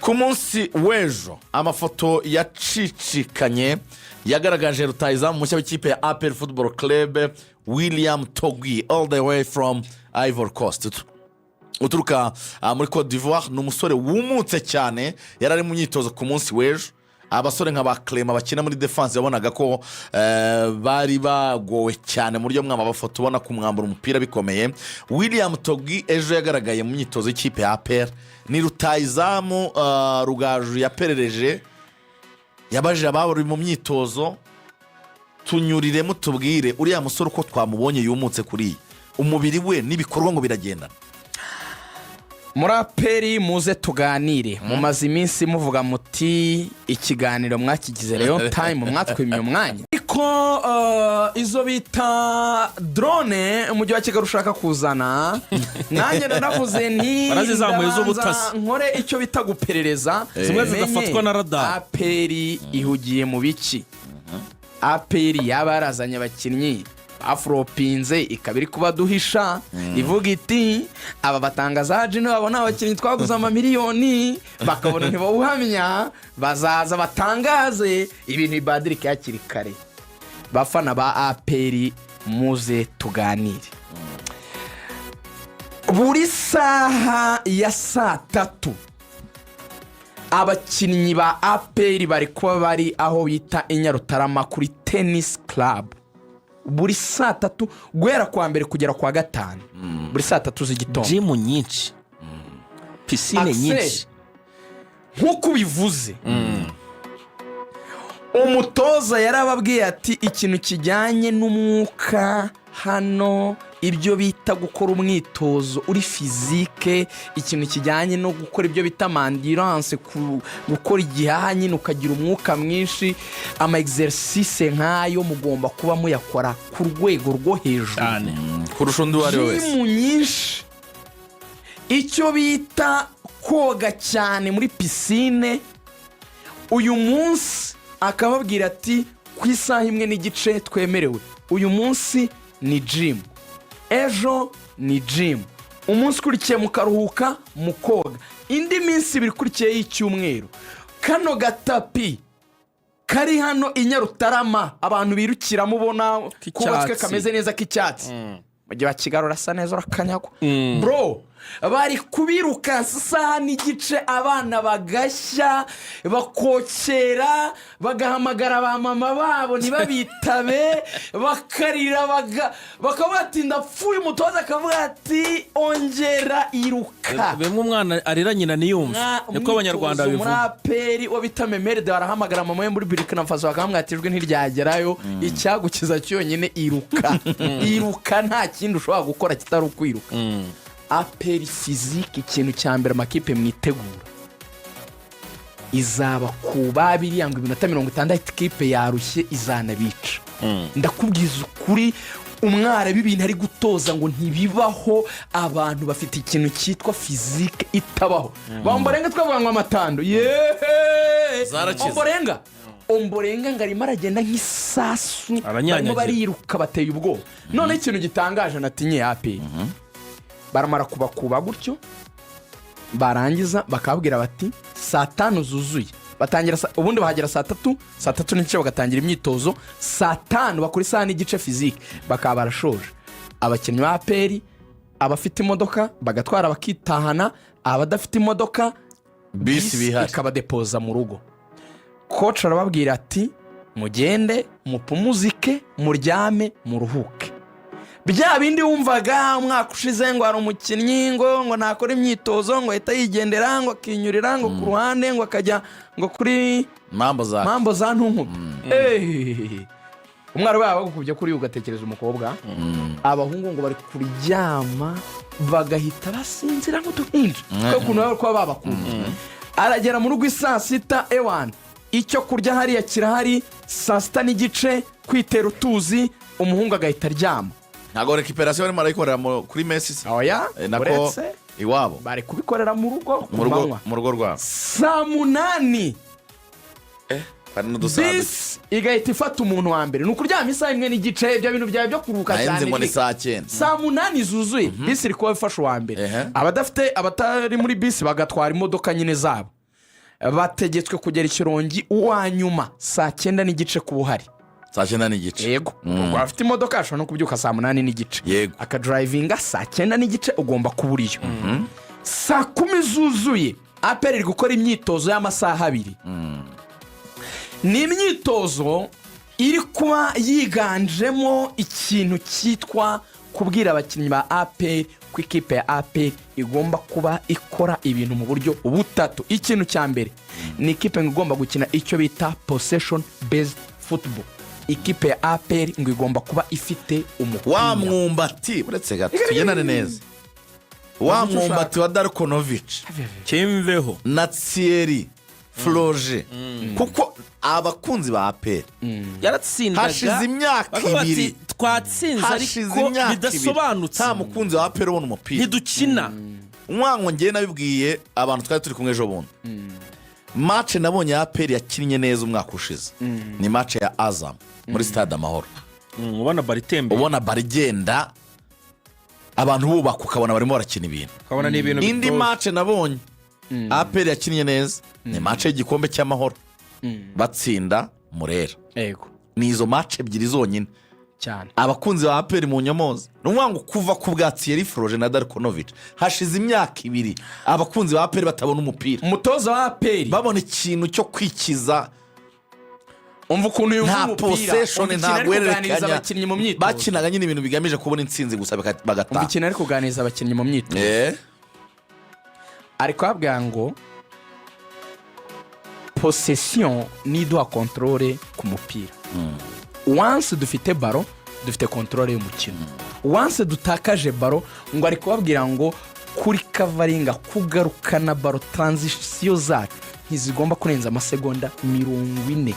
ku munsi w'ejo amafoto yacicikanye yagaragaje rutahizamu mushya w'ikipe ya Apr Football Club Uyu Tugui all the way from Ivory Coast uturuka muri Cote d'Ivoire. Ni umusore wumutse cyane, yari ari mu myitozo ku munsi w'ejo. Abasore nka ba Clement bakina muri defense yabonaga ko bari bagowe cyane mu buryo mwamabafoto ubona kumwambura umupira bikomeye. Uyu Tugui ejo yagaragaye mu myitozo y'ikipe ya Apr. Ni rutahizamu Rugaju yaperereje, yabaje abari mu myitozo. Tunyuriremo tubwire uriya musore uko twamubonye yumutse kuri umubiri we n'ibikorwa ngo biragendana. Muri Apr muze tuganire, mumaze iminsi muvuga muti ikiganiro mwakigize Rayon time mwatwimye umwanya, ariko izo bita drone umujyi wa Kigali ushaka kuzana nanjye navuze nti barazizamuye z'ubutasi nkore icyo bita guperereza zimwe zigafatwa na radar. Apr ihugiye mu biki? Apr yabarazanye abakinnyi afropinze ikabiri kuba duhisha ivuga iti aba batangaza jino babona abakinnyi twaguza amamiliyoni bakabona ntibawuhamya bazaza batangaze ibintu bibadirike yakiri kare. Bafana ba Apr muze tuganire. Buri saha ya 3:00 abakinnyi ba Apr bari kuba bari aho bita Inyarutarama kuri tennis club. Buri 3:00 guhera kwa mbere kugera kwa gatanu. Buri 3:00 z'igitondo. Gym nyinshi, piscine nyinshi. Nkuko bivuze umutoza yarababwiye ati ikintu kijyanye n'umwuka hano, ibyo bita gukora umwitozo uri physique, ikintu kijyanye no gukora ibyo bita endurance, gukora igihaha nyine ukagira umwuka mwinshi, ama exercice nkayo mugomba kuba muyakora ku rwego rwo hejuru kurusha undi wari wese. Gym nyinshi, icyo bita koga cyane muri piscine. Uyu munsi akababwira ati ku isaha imwe n'igice twemerewe, uyu munsi ni gym, ejo ni gym, umunsi kurikiye mukaruhuka mukoga, indi minsi ibiri kurikiye y'icyumweru. Kano gatapi kari hano Inyarutarama abantu birukira mubona kubatswe kameze neza k'icyatsi, mujye bakigarura asa neza urakanyagwa bro. Bari kubiruka saha n'igice, abana bagashya bakokera, bagahamagara ba mama babo ntibabitabe, bakarira bakabatinda pfuye. Umutoza akavuga ati ongera iruka. Bemwe umwana arira nyina niyumva, niko abanyarwanda bivuga. Muri Apr wabita Memerde barahamagara mama we muri Burkina Faso bakamwatijwe ntiryagerayo, icyagukiza cyonyine iruka. Iruka nta kindi ushobora gukora kitari ukwiruka. Apr physique ikintu cya mbere amakipe mwitegura izaba kuba biriyanga iminota 60 ikipe yarushye izanabica. Ndakubwiza ukuri umwara bibintu ari gutoza ngo ntibibaho abantu bafite ikintu cyitwa physique itabaho. Bamborenga twavuga ngo amatando omborenga ngarimo aragenda nk'isasu, barimo bariruka bateye ubwoba. None ikintu gitangaje natinye Apr baramara kubakuba gutyo, barangiza bakabwira bati 5:00 zuzuye batangira, ubundi bahagera 3:00 n'igice bagatangira imyitozo 5:00 bakora isaha n'igice physique bakaba barashoje. Abakinnyi ba Apr abafite imodoka bagatwara bakitahana, abadafite imodoka bisi bihari ikabadepoza mu rugo. Coach arababwira ati mugende mupumuzike muryame muruhuke. Bya bindi wumvaga umwaka ushize ngo ari umukinnyi ngo nakora imyitozo ngo ahita yigendera ngo akinyurira ngo ku ruhande ngo akajya ngo kuri mambo za ntunkubi. Umwari wabo gukubye kuri ugatekereza umukobwa, abahungu ngo bari kuryama bagahita basinzira nk'uduhinja kuko nawe kwa babakunda. Aragera mu rugo isaa 6 ewan, icyo kurya hariya kirahari, 6:30 n'igice kwitera utuzi, umuhungu agahita aryama. Ntago recuperation barimo barayikorera kuri Messi. Oya, nako iwabo bari kubikorera mu rugo mu rugo rwabo. 8:00 hari n'udusaza bis igahita ifata umuntu wa mbere. Nukuryama isaha imwe n'igice, ibyo bintu byawe byo kuruka cyane. Ngo ni saa 9. 8:00 zuzuye bis iri kuba ifasha wa mbere. Abatari muri bis bagatwara imodoka nyine zabo. bategetswe kugera ikirongi uwa nyuma saa 9:30 ku buhari. saa 9:30 yego ubwo afite imodoka ashobora no kubyuka saa 8:30 yego akadrivinga saa 9:30 ugomba kuba uriyo. saa 10 zuzuye Apr iri gukora imyitozo y'amasaha 2. ni imyitozo iri kuba yiganjemo ikintu cyitwa kubwira abakinnyi ba Apr ko ikipe ya Apr igomba kuba ikora ibintu mu buryo butatu. ikintu cya mbere ni ikipe igomba gukina icyo bita possession based football. ikipe ya Apr ngo igomba kuba ifite umupira. wa mwumbati uretse gato tugendane neza. wa mwumbati wa Darkonovic kimveho na Thierry Froge kuko abakunzi ba Apr yaratsindaga hashize imyaka 2 twatsinze ariko bidasobanutse nta mukunzi wa Apr ubona umupira ntidukina. umwango ngiye nabibwiye abantu twari turi kumwe ejo bundi. match nabonye Apr yakinnye neza umwaka ushize ni match ya Azam muri stade Amahoro. ubona baritembe ubona barigenda abantu bubaka ukabona barimo barakina ibintu. ukabona ni ibintu indi match nabonye Apr yakinnye neza ni match y'igikombe cy'amahoro batsinda Murera. yego ni izo match ebyiri zonyine cyane. abakunzi ba Apr mu nyomoza n'umwango kuva ku bwa Thierry Froge na Darkonovic hashize imyaka 2 abakunzi ba Apr batabona umupira. umutoza wa Apr babona ikintu cyo kwikiza. umva ukuntu yumva nta umupira. possession nta guhererekanya abakinnyi mu myitozo. bakinaga nyine ibintu bigamije kubona intsinzi gusa bagataha. umukino ari kuganiriza abakinnyi mu myitozo. ari kubabwira ngo possession ni iduha controle ku mupira. once dufite baro dufite controle y'umukino. once dutakaje baro ngo ari kubabwira ngo kuri kavaringa kugarukana baro transition zacu ntizigomba kurenza amasegonda 40.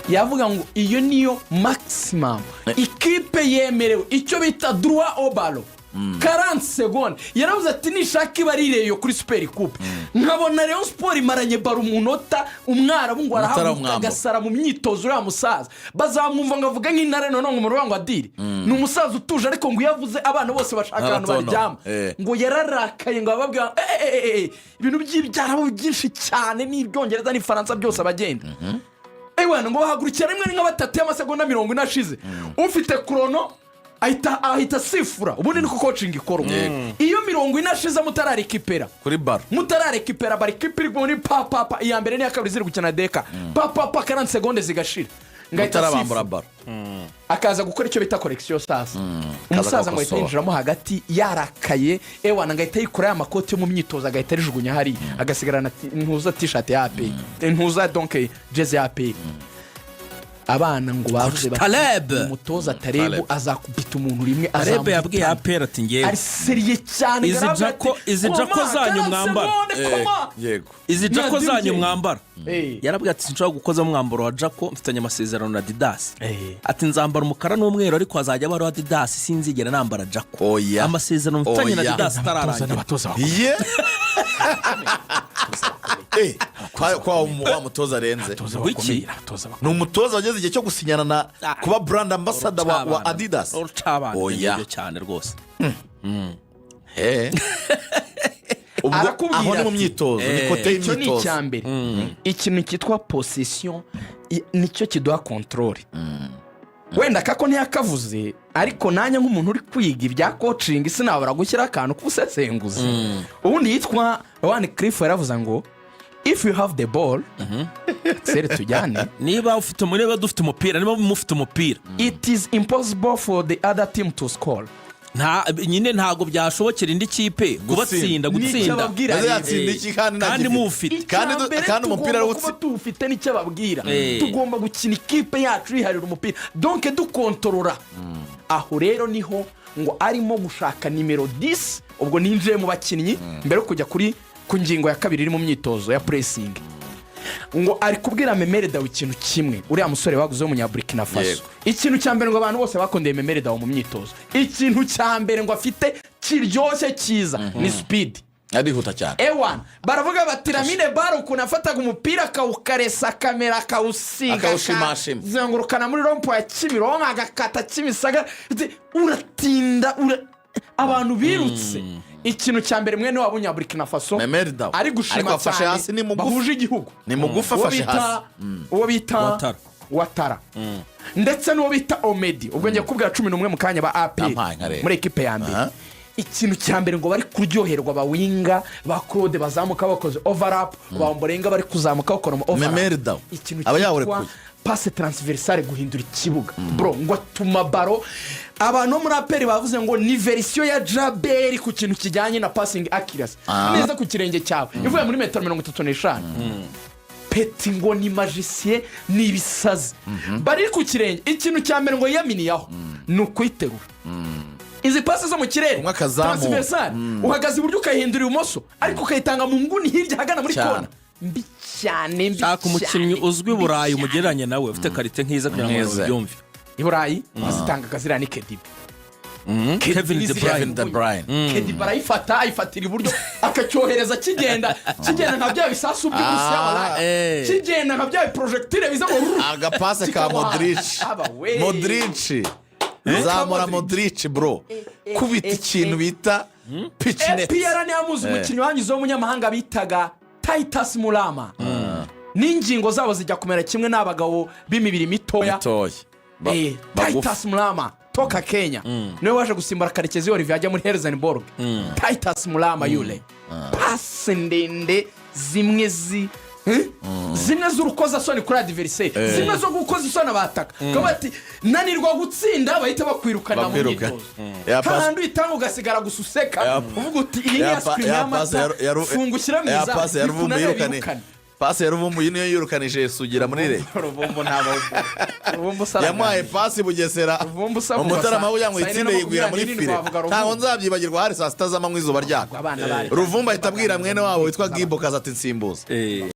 yavuga ngo iyo niyo maximum ikipe yemerewe icyo bita droit au ballon 40 secondes. yaravuze ati nishaka ibarireyo kuri super coupe nkabona Rayon Sport imaranye baro umunota umwarabu ngo arahamuka agasara mu myitozo ya musaza bazamwumva ngo avuga nk'intare none ngo murubango adiri ni umusaza utuje ariko ngo yavuze abana bose bashaka abantu baryama ngo yararakaye ngo ababwira ibintu by'ibyarabo byinshi cyane n'ibyongereza n'ifaransa byose abagenda ewana ngo bahagurukira rimwe nka batatu y'amasegonda 40 ashize ufite chrono ahita sifura. ubundi niko coaching ikorwa. iyo 40 ashize mutararekipera kuri bar mutararekipera bari kipiri ngo ni papa iya mbere n'iya kabiri ziri gukina deka papa 40 secondes zigashira ngahita sifura bar akaza gukora icyo bita correction sasa. umusaza ngo yinjiramo hagati yarakaye ewana ngahita yikora amakoti yo mu myitozo agahita rijugunya hari agasigarana ntuza t-shirt ya AP ntuza donc jezi ya AP. abana ngo bavuze Taleb umutoza Taleb azakubita umuntu rimwe Taleb yabwiye Apr ati ngiye ari seriye cyane izi jako zanyu mwambara. yego izi jako zanyu mwambara yarabwiye ati sinshobora gukoza mwambaro wa jako mfitanye amasezerano na Adidas. ati nzambara umukara n'umweru ariko azajya baro Adidas sinzigera nambara jako. amasezerano mfitanye na Adidas tararangira. kwa wa mutoza arenze wiki ni umutoza wageze igihe cyo gusinyana na kuba brand ambassador wa Adidas. oya cyane rwose. aho ni mu myitozo ni kote y'imyitozo. icyo ni icyambere. ikintu cyitwa possession nicyo kiduha controle. wenda kako ntiyakavuze ariko nanjye nk'umuntu uri kwiga ibya coaching sinabura gushyira akantu kubusesenguza. ubundi yitwa One Cliff yaravuze ngo if you have the ball sere tujyane niba ufite umureba dufite umupira niba mufite umupira it is impossible for the other team to score. nyine ntago byashobokera indi kipe gutsinda kandi mufite kandi umupira utsi tufite nicyo babwira tugomba gukina ikipe yacu yiharira umupira donc dukontorora. aho rero niho ngo arimo gushaka nimero 10 ubwo ninjiye mu bakinnyi mbere kujya kuri ku ngingo ya kabiri iri mu myitozo ya pressing. ngo ari kubwira Memere Dawe ikintu kimwe uriya musore waguze wo munya Burkina Faso. ikintu cya mbere ngo abantu bose bakondeye Memere Dawe mu myitozo ikintu cya mbere ngo afite kiryoshye cyiza ni speed. arihuta cyane ewan baravuga bati Lamine Baro kunafataga umupira akawukaresa kamera akawusiga zengurukana muri rompo ya Kimironko agakata Kimisaga uratinda abantu birutse ikintu cya mbere mwene wabo nya Burkina Faso Memerida ari gushima cyane bahuje igihugu ni mugufi afashe hasi uwo bita Watara ndetse n'uwo bita Omedi ubwo ngiye kubwira 11 mu kanya ba Apr muri ekipe ya mbere ikintu cya mbere ngo bari kuryoherwa bawinga ba Claude bazamuka bakoze overlap ba Mborenga bari kuzamuka bakora overlap Memerida aba yawurekuye passe transversale guhindura ikibuga bro ngo atuma baro abantu muri Apr bavuze ngo ni version ya Jaberi ku kintu kijyanye na passing accuracy neza ku kirenge cyawe ivuye muri metero 35 Peti ngo ni magicien ni ibisazi bari ku kirenge ikintu cya mbere ngo yaminiyaho ni ukwiterura izi passe zo mu kirere transversale uhagaze iburyo ukahindura ibumoso ariko ukayitanga mu nguni hirya hagana muri kona mbi cyane shaka umukinnyi uzwi Burayi umugereranye nawe ufite karite nkiza kugira ngo ubyumve i Burayi azitanga akazira ni Kedibi Kevin De Bruyne Kedibi barayifata ayifatira iburyo akacyohereza kigenda nka bya bisasu by'ubusiya wala kigenda nka bya projectile biza mu agapase ka Modric zamura Modric bro kubita ikintu bita pitchnet Apr ni amuzi umukinnyi wanyuze w'umunyamahanga bitaga Titus Mulama n'ingingo zabo zijya kumera kimwe n'abagabo b'imibiri mitoya Titus Mulama toka Kenya niwe waje gusimbura Karekezi Olivier ajya muri Helsenborg Titus Mulama yule passe ndende zimwe z'urukoza soni kuri adversaire zimwe zo gukoza isona bataka kabati nanirwa gutsinda bahita bakwirukana mu myitozo kandi itanga ugasigara gususeka uvuga uti iyi ni screen y'amata fungukira mwiza passe ya Ruvumbu niyo yirukanije sugira muri re Ruvumbu ntabo Ruvumbu sara yamaye passe Bugesera umutarama uya ngo itsinde yigwira muri file ntaho nzabyibagirwa hari saa 6 z'amanywa izuba ryaka Ruvumbu ahita abwira mwene wabo witwa Gibo kazati nsimbuza